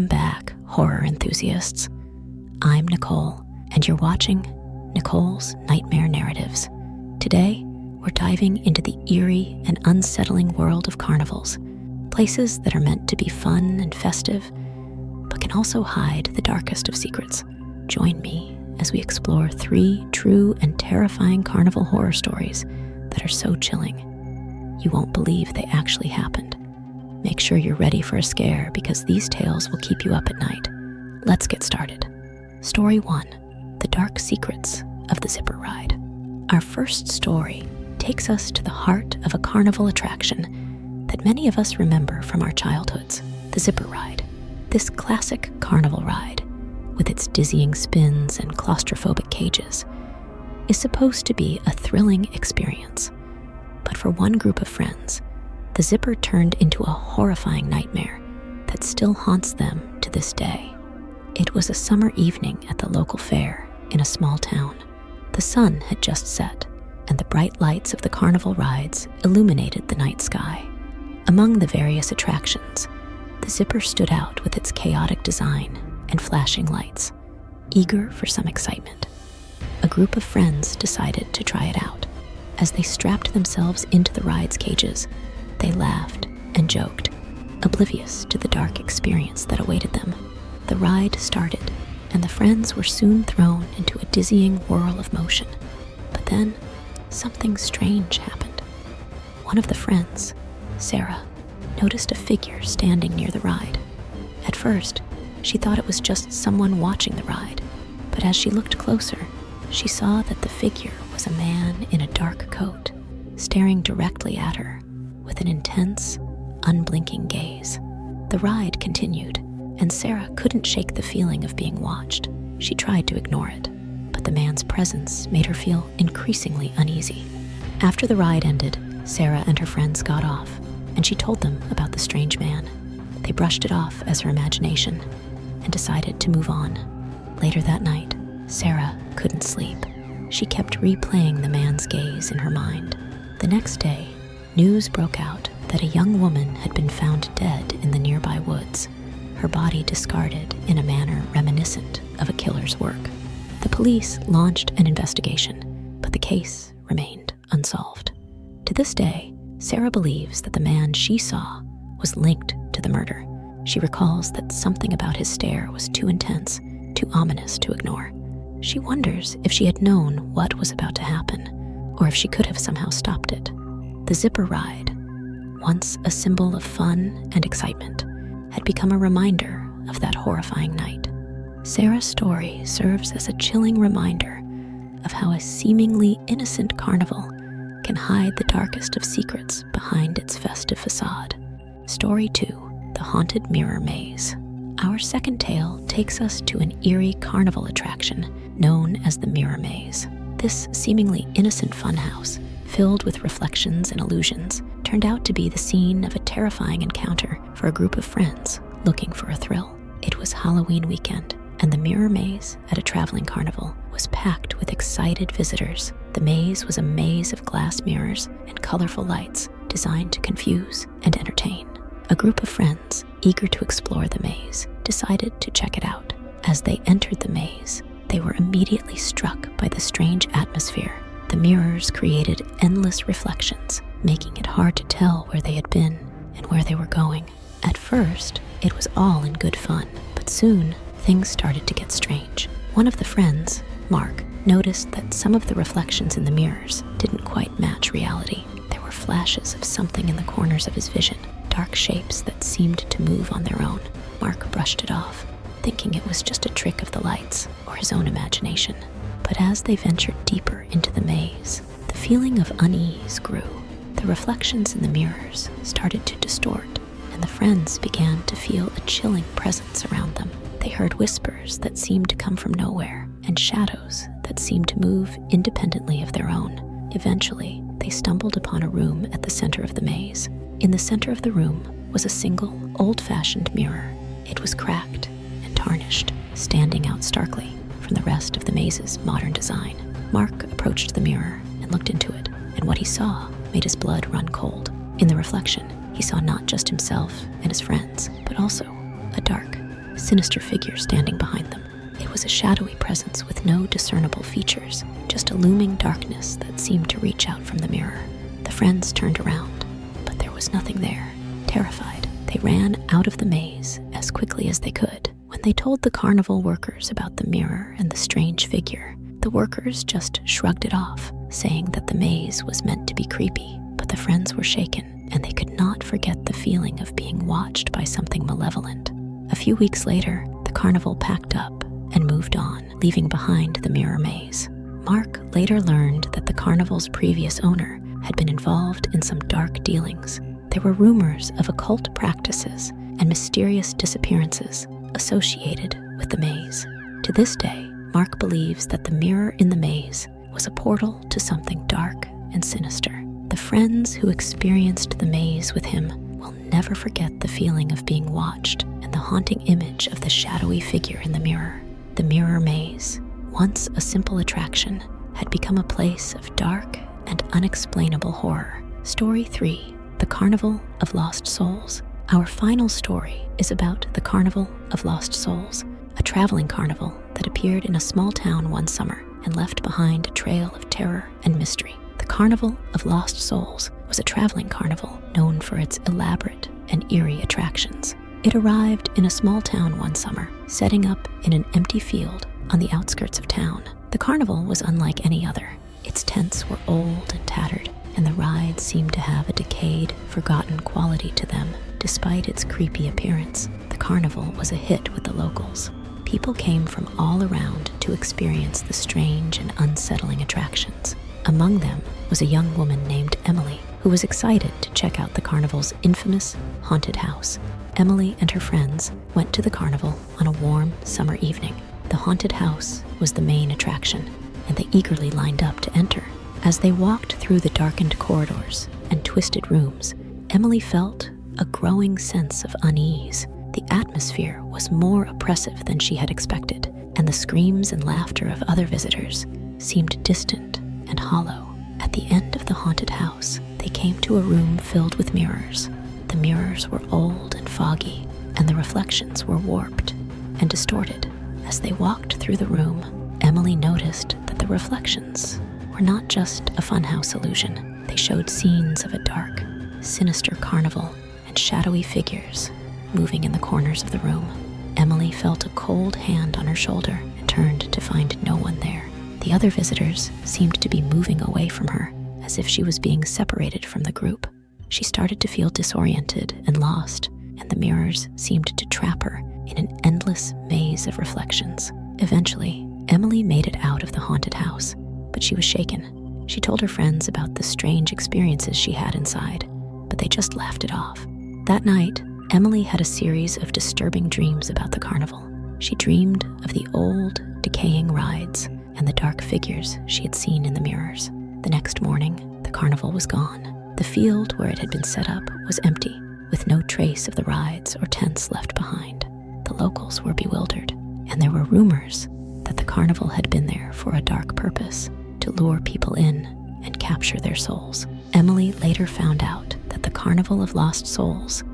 Welcome back, horror enthusiasts. I'm Nicole, and you're watching Nicole's Nightmare Narratives. Today, we're diving into the eerie and unsettling world of carnivals, places that are meant to be fun and festive, but can also hide the darkest of secrets. Join me as we explore 3 true and terrifying carnival horror stories that are so chilling, you won't believe they actually happened. Make sure you're ready for a scare because these tales will keep you up at night. Let's get started. Story 1, The Dark Secrets of the Zipper Ride. Our first story takes us to the heart of a carnival attraction that many of us remember from our childhoods, the Zipper Ride. This classic carnival ride, with its dizzying spins and claustrophobic cages, is supposed to be a thrilling experience. But for one group of friends, the Zipper turned into a horrifying nightmare that still haunts them to this day. It was a summer evening at the local fair in a small town. The sun had just set, and the bright lights of the carnival rides illuminated the night sky. Among the various attractions, the Zipper stood out with its chaotic design and flashing lights. Eager for some excitement, a group of friends decided to try it out. As they strapped themselves into the ride's cages, they laughed and joked, oblivious to the dark experience that awaited them. The ride started, and the friends were soon thrown into a dizzying whirl of motion. But then, something strange happened. One of the friends, Sarah, noticed a figure standing near the ride. At first, she thought it was just someone watching the ride, but as she looked closer, she saw that the figure was a man in a dark coat, staring directly at her with an intense, unblinking gaze. The ride continued, and Sarah couldn't shake the feeling of being watched. She tried to ignore it, but the man's presence made her feel increasingly uneasy. After the ride ended, Sarah and her friends got off, and she told them about the strange man. They brushed it off as her imagination and decided to move on. Later that night, Sarah couldn't sleep. She kept replaying the man's gaze in her mind. The next day, news broke out that a young woman had been found dead in the nearby woods, her body discarded in a manner reminiscent of a killer's work. The police launched an investigation, but the case remained unsolved. To this day, Sarah believes that the man she saw was linked to the murder. She recalls that something about his stare was too intense, too ominous to ignore. She wonders if she had known what was about to happen, or if she could have somehow stopped it. The Zipper Ride, once a symbol of fun and excitement, had become a reminder of that horrifying night. Sarah's story serves as a chilling reminder of how a seemingly innocent carnival can hide the darkest of secrets behind its festive facade. Story 2, The Haunted Mirror Maze. Our second tale takes us to an eerie carnival attraction known as the Mirror Maze. This seemingly innocent funhouse, filled with reflections and illusions, turned out to be the scene of a terrifying encounter for a group of friends looking for a thrill. It was Halloween weekend, and the Mirror Maze at a traveling carnival was packed with excited visitors. The maze was a maze of glass mirrors and colorful lights designed to confuse and entertain. A group of friends, eager to explore the maze, decided to check it out. As they entered the maze, they were immediately struck by the strange atmosphere. The mirrors created endless reflections, making it hard to tell where they had been and where they were going. At first, it was all in good fun, but soon, things started to get strange. One of the friends, Mark, noticed that some of the reflections in the mirrors didn't quite match reality. There were flashes of something in the corners of his vision, dark shapes that seemed to move on their own. Mark brushed it off, thinking it was just a trick of the lights or his own imagination. But as they ventured deeper into the maze, the feeling of unease grew. The reflections in the mirrors started to distort, and the friends began to feel a chilling presence around them. They heard whispers that seemed to come from nowhere, and shadows that seemed to move independently of their own. Eventually, they stumbled upon a room at the center of the maze. In the center of the room was a single, old-fashioned mirror. It was cracked and tarnished, standing out starkly from the rest of the maze's modern design. Mark approached the mirror and looked into it, and what he saw made his blood run cold. In the reflection, he saw not just himself and his friends, but also a dark, sinister figure standing behind them. It was a shadowy presence with no discernible features, just a looming darkness that seemed to reach out from the mirror. The friends turned around, but there was nothing there. Terrified, they ran out of the maze as quickly as they could. When they told the carnival workers about the mirror and the strange figure, the workers just shrugged it off, saying that the maze was meant to be creepy. But the friends were shaken, and they could not forget the feeling of being watched by something malevolent. A few weeks later, the carnival packed up and moved on, leaving behind the mirror maze. Mark later learned that the carnival's previous owner had been involved in some dark dealings. There were rumors of occult practices and mysterious disappearances associated with the maze. To this day, Mark believes that the mirror in the maze was a portal to something dark and sinister. The friends who experienced the maze with him will never forget the feeling of being watched and the haunting image of the shadowy figure in the mirror. The mirror maze, once a simple attraction, had become a place of dark and unexplainable horror. Story 3: The Carnival of Lost Souls. Our final story is about the Carnival of Lost Souls, a traveling carnival that appeared in a small town one summer and left behind a trail of terror and mystery. The Carnival of Lost Souls was a traveling carnival known for its elaborate and eerie attractions. It arrived in a small town one summer, setting up in an empty field on the outskirts of town. The carnival was unlike any other. Its tents were old and tattered, and the rides seemed to have a decayed, forgotten quality to them. Despite its creepy appearance, the carnival was a hit with the locals. People came from all around to experience the strange and unsettling attractions. Among them was a young woman named Emily, who was excited to check out the carnival's infamous haunted house. Emily and her friends went to the carnival on a warm summer evening. The haunted house was the main attraction, and they eagerly lined up to enter. As they walked through the darkened corridors and twisted rooms, Emily felt a growing sense of unease. The atmosphere was more oppressive than she had expected, and the screams and laughter of other visitors seemed distant and hollow. At the end of the haunted house, they came to a room filled with mirrors. The mirrors were old and foggy, and the reflections were warped and distorted. As they walked through the room, Emily noticed that the reflections were not just a funhouse illusion. They showed scenes of a dark, sinister carnival and shadowy figures moving in the corners of the room. Emily felt a cold hand on her shoulder and turned to find no one there. The other visitors seemed to be moving away from her, as if she was being separated from the group. She started to feel disoriented and lost, and the mirrors seemed to trap her in an endless maze of reflections. Eventually, Emily made it out of the haunted house, but she was shaken. She told her friends about the strange experiences she had inside, but they just laughed it off. That night, Emily had a series of disturbing dreams about the carnival. She dreamed of the old, decaying rides and the dark figures she had seen in the mirrors. The next morning, the carnival was gone. The field where it had been set up was empty, with no trace of the rides or tents left behind. The locals were bewildered, and there were rumors that the carnival had been there for a dark purpose, to lure people in and capture their souls. Emily later found out that the Carnival of Lost Souls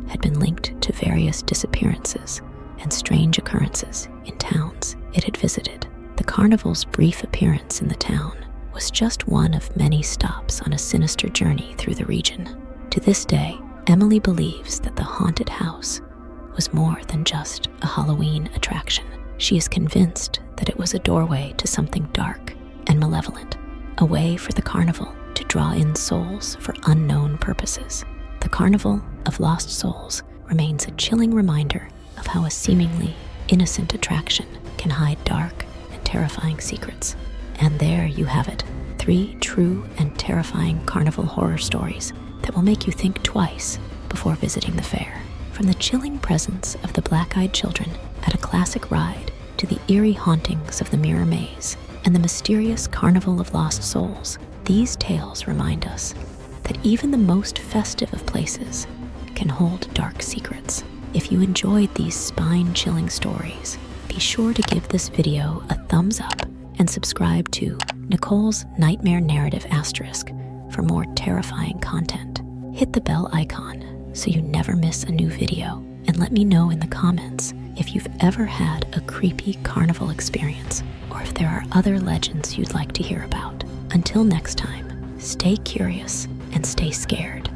had been linked to various disappearances and strange occurrences in towns it had visited. The carnival's brief appearance in the town was just one of many stops on a sinister journey through the region. To this day, Emily believes that the haunted house was more than just a Halloween attraction. She is convinced that it was a doorway to something dark and malevolent, a way for the carnival to draw in souls for unknown purposes. The Carnival of Lost Souls remains a chilling reminder of how a seemingly innocent attraction can hide dark and terrifying secrets. And there you have it, 3 true and terrifying carnival horror stories that will make you think twice before visiting the fair. From the chilling presence of the black-eyed children at a classic ride to the eerie hauntings of the mirror maze and the mysterious Carnival of Lost Souls, these tales remind us that even the most festive of places can hold dark secrets. If you enjoyed these spine-chilling stories, be sure to give this video a thumbs up and subscribe to Nicole's Nightmare Narrative Asterisk for more terrifying content. Hit the bell icon so you never miss a new video, and let me know in the comments if you've ever had a creepy carnival experience, or if there are other legends you'd like to hear about. Until next time, stay curious and stay scared.